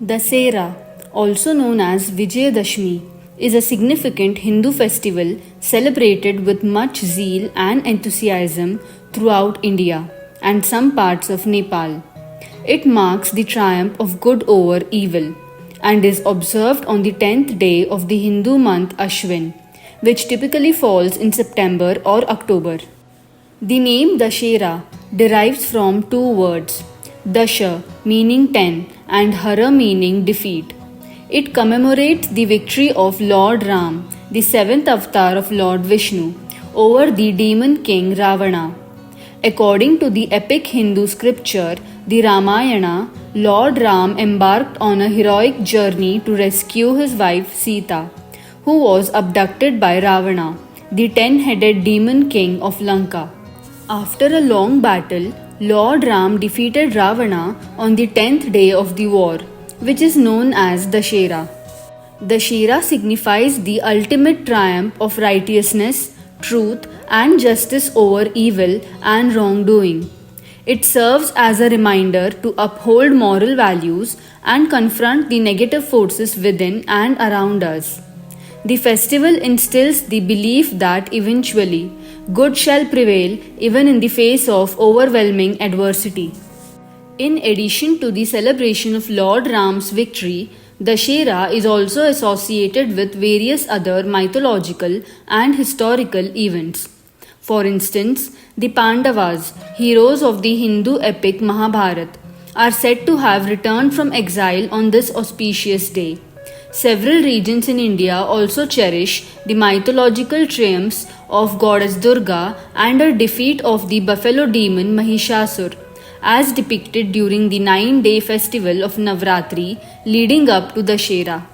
Dasera, also known as Vijayadashmi, is a significant Hindu festival celebrated with much zeal and enthusiasm throughout India and some parts of Nepal. It marks the triumph of good over evil and is observed on the 10th day of the Hindu month Ashwin, which typically falls in September or October. The name Dashera derives from two words, Dasha meaning 10 and Hara meaning defeat. It commemorates the victory of Lord Ram, the seventh avatar of Lord Vishnu, over the demon king Ravana. According to the epic Hindu scripture, the Ramayana, Lord Ram embarked on a heroic journey to rescue his wife Sita, who was abducted by Ravana, the 10-headed demon king of Lanka. After a long battle, Lord Ram defeated Ravana on the 10th day of the war, which is known as Dashera. Dashera signifies the ultimate triumph of righteousness, truth, and justice over evil and wrongdoing. It serves as a reminder to uphold moral values and confront the negative forces within and around us. The festival instills the belief that eventually good shall prevail even in the face of overwhelming adversity. In addition to the celebration of Lord Ram's victory, Dashera is also associated with various other mythological and historical events. For instance, the Pandavas, heroes of the Hindu epic Mahabharata, are said to have returned from exile on this auspicious day. Several regions in India also cherish the mythological triumphs of goddess Durga and her defeat of the buffalo demon Mahishasur, as depicted during the 9-day festival of Navratri leading up to Dashera.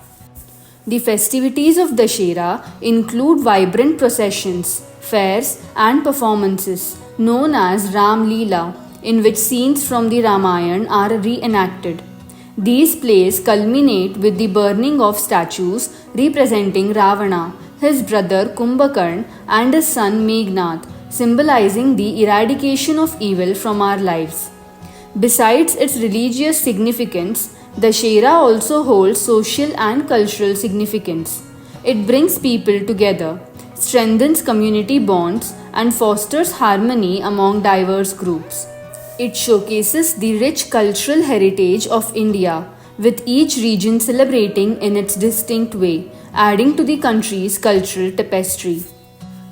The festivities of Dashera include vibrant processions, fairs, and performances known as Ram Leela, in which scenes from the Ramayana are reenacted. These plays culminate with the burning of statues representing Ravana, his brother Kumbhakarna, and his son Meghnad, symbolizing the eradication of evil from our lives. Besides its religious significance, Dashera also holds social and cultural significance. It brings people together, strengthens community bonds, and fosters harmony among diverse groups. It showcases the rich cultural heritage of India, with each region celebrating in its distinct way, adding to the country's cultural tapestry.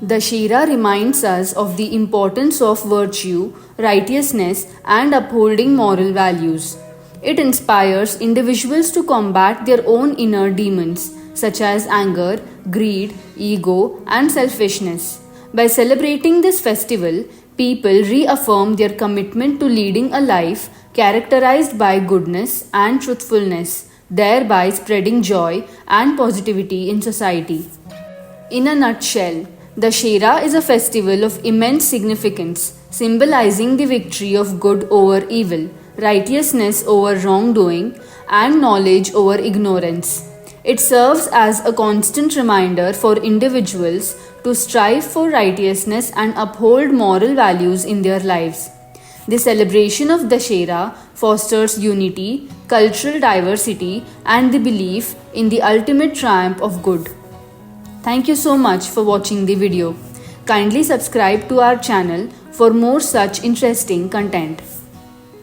Dashera reminds us of the importance of virtue, righteousness, and upholding moral values. It inspires individuals to combat their own inner demons, such as anger, greed, ego, and selfishness. By celebrating this festival, people reaffirm their commitment to leading a life characterized by goodness and truthfulness, thereby spreading joy and positivity in society. In a nutshell, Dashera is a festival of immense significance, symbolizing the victory of good over evil, righteousness over wrongdoing, and knowledge over ignorance. It serves as a constant reminder for individuals to strive for righteousness and uphold moral values in their lives. The celebration of Dashera fosters unity, cultural diversity, and the belief in the ultimate triumph of good. Thank you so much for watching the video. Kindly subscribe to our channel for more such interesting content.